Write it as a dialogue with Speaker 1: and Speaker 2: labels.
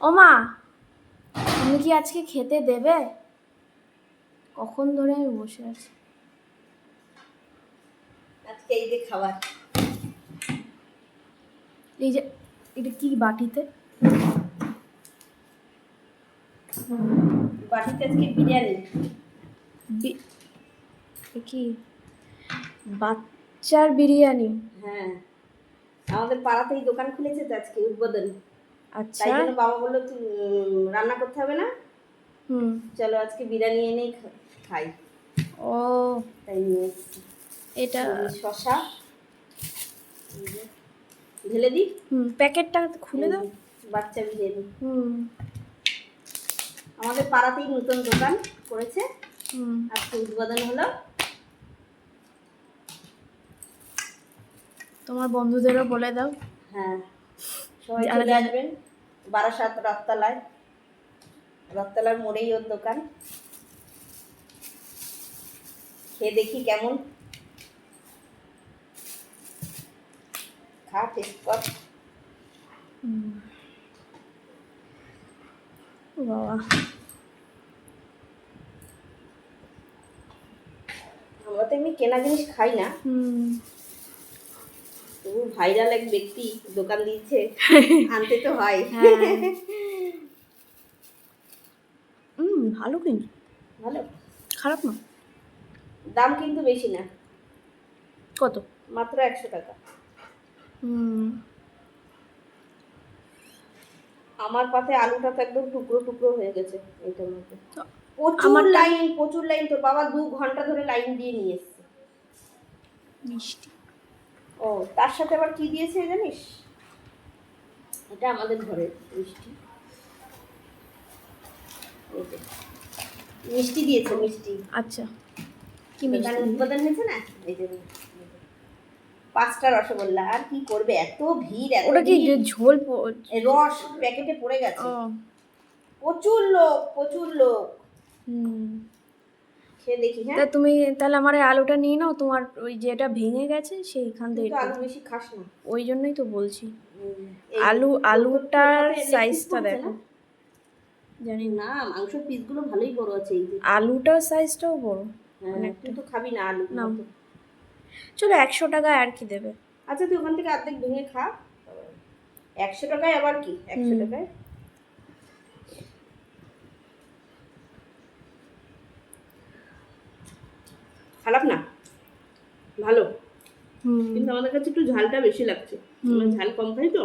Speaker 1: ও মা, তুমি কি আজকে খেতে দেবে? কখন ধরে আমি বসে আছি।
Speaker 2: আজকে এই যে খাবার,
Speaker 1: এই যে এটা কি বাটিতে?
Speaker 2: বাটিতে আজকে বিরিয়ানি।
Speaker 1: কি বাচ্চার বিরিয়ানি?
Speaker 2: হ্যাঁ, আমাদের পাড়াতেই দোকান খুলেছে তো আজকে উদ্বোধন।
Speaker 1: আচ্ছা।
Speaker 2: তাই জন্য বাবা বললো তুই রান্না করতে হবে না, চলো আজকে বিরিয়ানি এনেই খাই।
Speaker 1: ও
Speaker 2: তাই নিয়ে এসেছি।
Speaker 1: এটা
Speaker 2: শশা ঢেলে দিই।
Speaker 1: প্যাকেটটা খুলে দাও।
Speaker 2: বাচ্চা বিরিয়ানি। আমাদের পাড়াতেই নতুন দোকান করেছে, আজকে উদ্বোধন হলো।
Speaker 1: তোমার বন্ধুদেরও বলে দাও।
Speaker 2: হ্যাঁ, সবাই চলে আসবেন। বারাসাত রথতলার মোড়েই ওর দোকান। খেয়ে দেখি কেমন, খা, টেস্ট কর।
Speaker 1: বাবা,
Speaker 2: আমরা তো এমনি কেনা জিনিস খাই না, তবু ভাইরাল এক ব্যক্তি দোকান দিয়েছে, আনতে তো হয়।
Speaker 1: ভালো, কিন্তু
Speaker 2: ভালো,
Speaker 1: খারাপ না।
Speaker 2: দাম কিন্তু বেশি না।
Speaker 1: কত?
Speaker 2: মাত্র 100 টাকা। আমার পাতে আলুটা তো একদম টুকরো টুকরো হয়ে গেছে এইটার মধ্যে। প্রচুর লাইন তোর বাবা 2 ঘন্টা ধরে লাইন দিয়ে নিয়ে এসছে।
Speaker 1: মিষ্টি।
Speaker 2: ও, তার সাথে আবার কি দিয়েছে জানিস? এটা আমাদের ঘরের মিষ্টি। মিষ্টি দিয়েছে, মিষ্টি।
Speaker 1: আচ্ছা, কি মিষ্টি?
Speaker 2: উদ্বোধন হয়েছে না, এই যে 5টা রসগোল্লা। আর কি করবে, এত ভিড়, এত
Speaker 1: ওটা কি ঝোল?
Speaker 2: রস প্যাকেটে পড়ে গেছে। প্রচুর লোক। খেয়ে দেখি। হ্যাঁ,
Speaker 1: তা তুমি তাহলে আমার এই আলুটা নিয়ে নাও, তোমার ওই যেটা ভেঙে গেছে সেইখান থেকে।
Speaker 2: আলু বেশি খাস না,
Speaker 1: ওই জন্যই তো বলছি। আলুটার সাইজটা দেখো।
Speaker 2: জানি না, মাংস পিসগুলো ভালোই বড় আছে। এই যে
Speaker 1: আলুটার সাইজটাও বড়।
Speaker 2: তুই তো খাবি না আলু না।
Speaker 1: চলো 100 টাকায় আর কি দেবে।
Speaker 2: আচ্ছা, তুই ওখান থেকে অর্ধেক ভেঙে খা। 100 টাকায় আবার কি, 100 টাকায় খারাপ না, ভালো। কিন্তু আমাদের কাছে একটু ঝালটা বেশি লাগছে, ঝাল কম খাই তো।